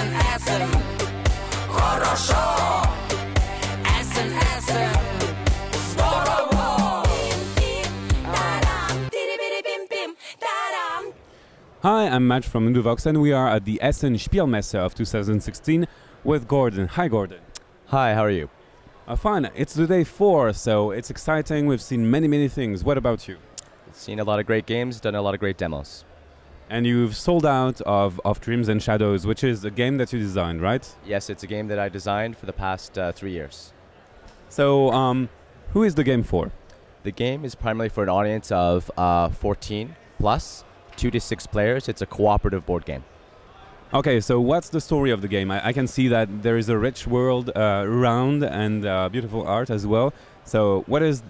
Essen, Essen. Хорошо. Essen, Essen. Здорово. Taram. Bim, taram. Hi, I'm Matt from Induvox, and we are at the Essen Spiel of 2016 with Gordon. Hi, Gordon. Hi, how are you? Fine. It's the day 4, so it's exciting. We've seen many things. What about you? Seen a lot of great games, done a lot of great demos. And you've sold out of Dreams and Shadows, which is a game that you designed, right? Yes, it's a game that I designed for the past 3 years. So, who is the game for? The game is primarily for an audience of 14 plus, 2 to 6 players. It's a cooperative board game. Okay, so what's the story of the game? I can see that there is a rich world around and beautiful art as well. So what is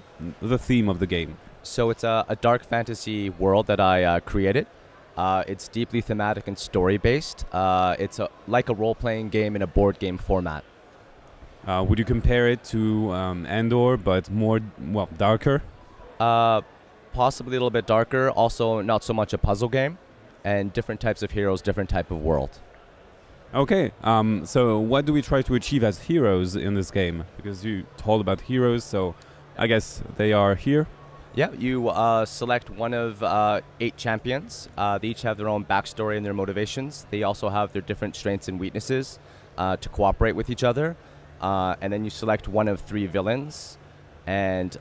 the theme of the game? So it's a dark fantasy world that I created. It's deeply thematic and story-based. It's like a role-playing game in a board game format. Would you compare it to Andor, but more, well, darker? Possibly a little bit darker, also not so much a puzzle game, and different types of heroes, different type of world. Okay, so what do we try to achieve as heroes in this game? Because you told about heroes, so I guess they are here. Yeah, you select one of 8 champions. They each have their own backstory and their motivations. They also have their different strengths and weaknesses to cooperate with each other. And then you select one of 3 villains. And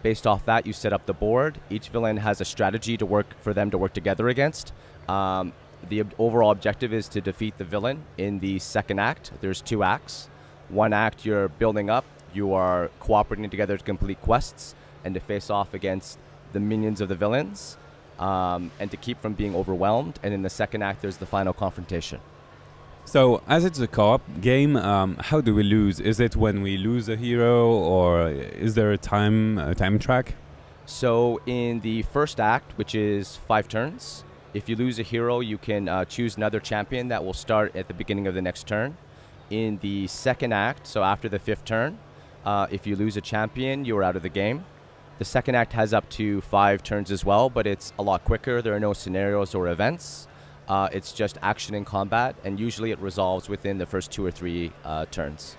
based off that, you set up the board. Each villain has a strategy for them to work together against. The overall objective is to defeat the villain in the second act. There's 2 acts. One act, you're building up. You are cooperating together to complete quests and to face off against the minions of the villains, and to keep from being overwhelmed. And in the second act, there's the final confrontation. So, as it's a co-op game, how do we lose? Is it when we lose a hero, or is there a time track? So, in the first act, which is 5 turns, if you lose a hero, you can choose another champion that will start at the beginning of the next turn. In the second act, so after the 5th turn, if you lose a champion, you're out of the game. The second act has up to 5 turns as well, but it's a lot quicker. There are no scenarios or events. It's just action and combat, and usually it resolves within the first 2 or 3 turns.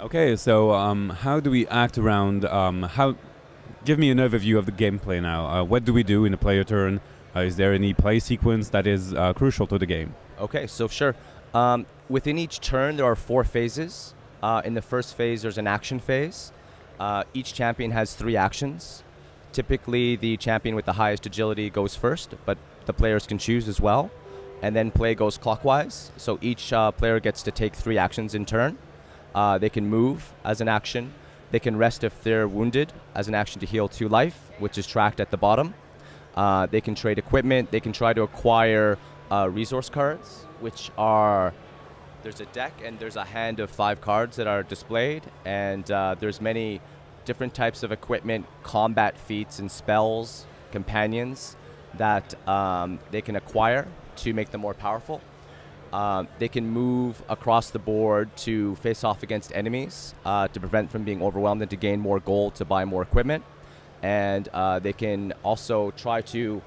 Okay, so how do we act around? Give me an overview of the gameplay now. What do we do in a player turn? Is there any play sequence that is crucial to the game? Okay, so sure. Within each turn, there are 4 phases. In the first phase, there's an action phase. Each champion has 3 actions. Typically, the champion with the highest agility goes first, but the players can choose as well. And then play goes clockwise. So each player gets to take 3 actions in turn. They can move as an action. They can rest if they're wounded as an action to heal 2 life, which is tracked at the bottom. They can trade equipment. They can try to acquire resource cards, which are... There's a deck and there's a hand of 5 cards that are displayed, and there's many different types of equipment, combat feats and spells, companions that they can acquire to make them more powerful. They can move across the board to face off against enemies to prevent from being overwhelmed and to gain more gold to buy more equipment. And they can also try to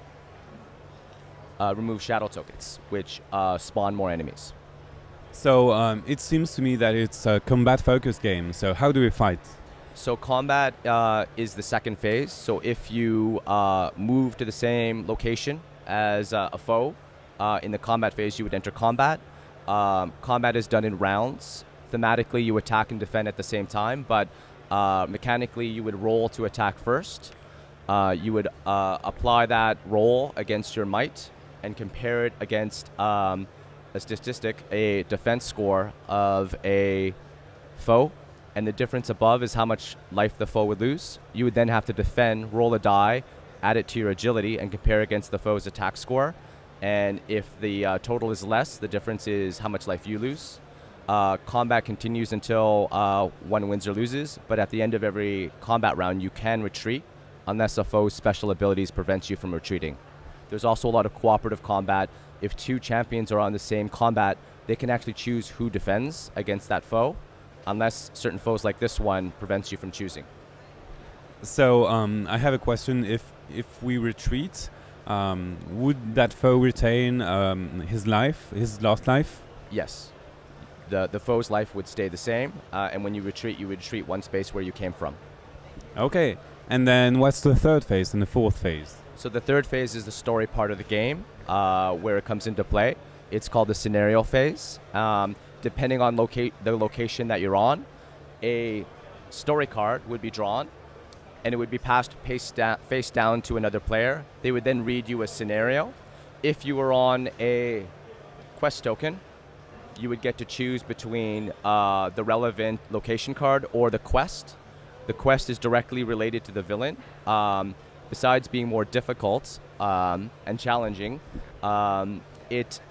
remove shadow tokens, which spawn more enemies. So it seems to me that it's a combat-focused game. So how do we fight? So combat is the second phase. So if you move to the same location as a foe, in the combat phase you would enter combat. Combat is done in rounds. Thematically you attack and defend at the same time, but mechanically you would roll to attack first. You would apply that roll against your might and compare it against a statistic, a defense score of a foe, and the difference above is how much life the foe would lose. You would then have to defend, roll a die, add it to your agility, and compare against the foe's attack score. And if the total is less, the difference is how much life you lose. Combat continues until one wins or loses, but at the end of every combat round, you can retreat unless a foe's special abilities prevents you from retreating. There's also a lot of cooperative combat. If 2 champions are on the same combat, they can actually choose who defends against that foe, unless certain foes like this one prevents you from choosing. So I have a question. If we retreat, would that foe retain his life, his lost life? Yes. The foe's life would stay the same, and when you would retreat one space where you came from. Okay. And then what's the third phase and the fourth phase? So the third phase is the story part of the game, where it comes into play. It's called the scenario phase. Depending on the location that you're on, a story card would be drawn, and it would be passed face down to another player. They would then read you a scenario. If you were on a quest token, you would get to choose between the relevant location card or the quest. The quest is directly related to the villain. Besides being more difficult and challenging, it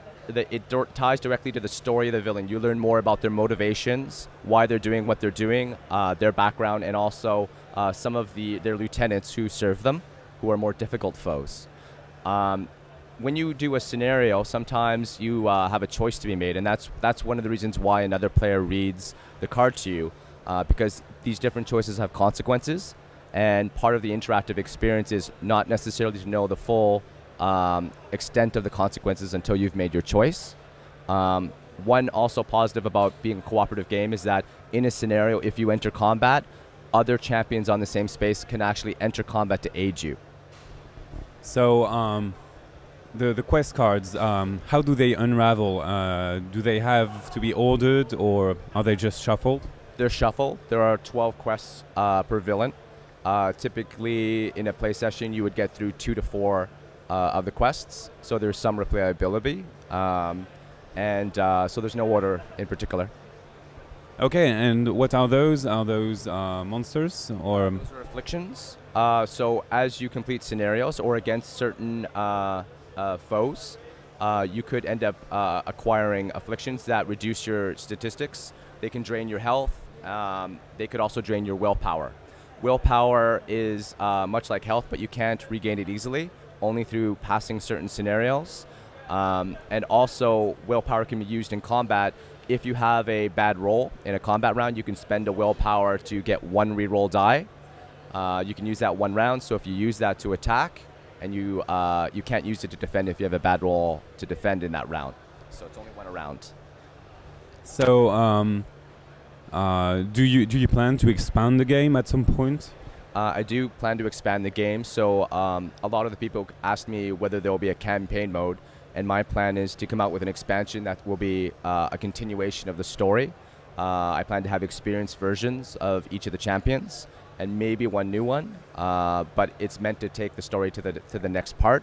ties directly to the story of the villain. You learn more about their motivations, why they're doing what they're doing, their background, and also some of their lieutenants who serve them, who are more difficult foes. When you do a scenario, sometimes you have a choice to be made, and that's one of the reasons why another player reads the card to you, because these different choices have consequences, and part of the interactive experience is not necessarily to know the full extent of the consequences until you've made your choice. One also positive about being a cooperative game is that in a scenario, if you enter combat, other champions on the same space can actually enter combat to aid you. So the quest cards, how do they unravel? Do they have to be ordered, or are they just shuffled? They're shuffled. There are 12 quests per villain. Typically, in a play session, you would get through 2 to 4 of the quests. So there's some replayability, and so there's no order in particular. Okay, and what are those? Are those monsters or? Those are afflictions. So as you complete scenarios or against certain foes, you could end up acquiring afflictions that reduce your statistics. They can drain your health. They could also drain your willpower. Willpower is much like health, but you can't regain it easily, only through passing certain scenarios. And also, willpower can be used in combat. If you have a bad roll in a combat round, you can spend a willpower to get 1 reroll die. You can use that 1 round, so if you use that to attack, and you can't use it to defend if you have a bad roll to defend in that round. So it's only 1 a round. So, do you plan to expand the game at some point? I do plan to expand the game. So a lot of the people asked me whether there will be a campaign mode, and my plan is to come out with an expansion that will be a continuation of the story. I plan to have experienced versions of each of the champions, and maybe 1 new one. But it's meant to take the story to the next part,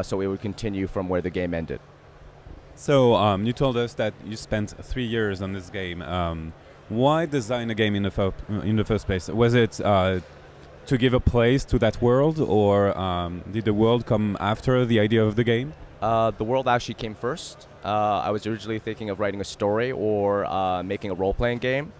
so it would continue from where the game ended. So you told us that you spent 3 years on this game. Why design a game in the first place? Was it to give a place to that world, or did the world come after the idea of the game? The world actually came first. I was originally thinking of writing a story or making a role-playing game,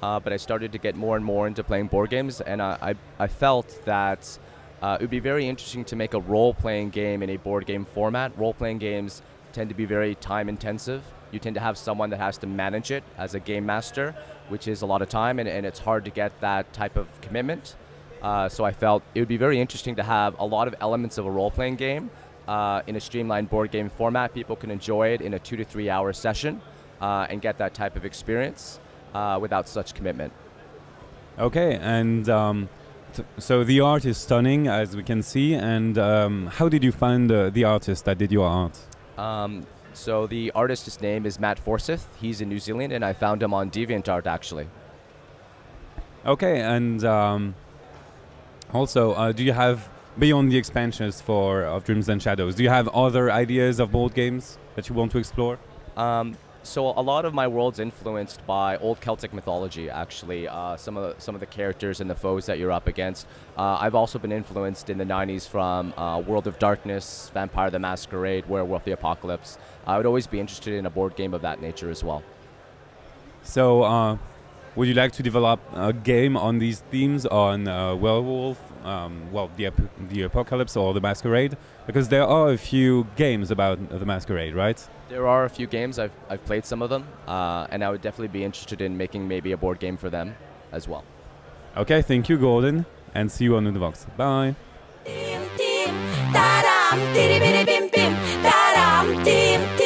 but I started to get more and more into playing board games, and I felt that it would be very interesting to make a role-playing game in a board game format. Role-playing games tend to be very time-intensive. You tend to have someone that has to manage it as a game master, which is a lot of time, and it's hard to get that type of commitment. So I felt it would be very interesting to have a lot of elements of a role-playing game in a streamlined board game format. People can enjoy it in a 2 to 3 hour session and get that type of experience without such commitment. Okay, and so the art is stunning, as we can see. And how did you find the artist that did your art? So the artist's name is Matt Forsyth. He's in New Zealand, and I found him on DeviantArt, actually. Okay, and also, do you have, beyond the expansions of Dreams and Shadows, do you have other ideas of board games that you want to explore? So a lot of my world's influenced by old Celtic mythology, actually. Some of the characters and the foes that you're up against. I've also been influenced in the 90s from World of Darkness, Vampire the Masquerade, Werewolf the Apocalypse. I would always be interested in a board game of that nature as well. So, would you like to develop a game on these themes, on Werewolf, well, the Apocalypse or the Masquerade? Because there are a few games about the Masquerade, right? There are a few games. I've played some of them, and I would definitely be interested in making maybe a board game for them as well. Okay, thank you, Gordon, and see you on Univox. Bye. Tim, tim, taram, tiri, biri, bim, bim, taram, tim, tim.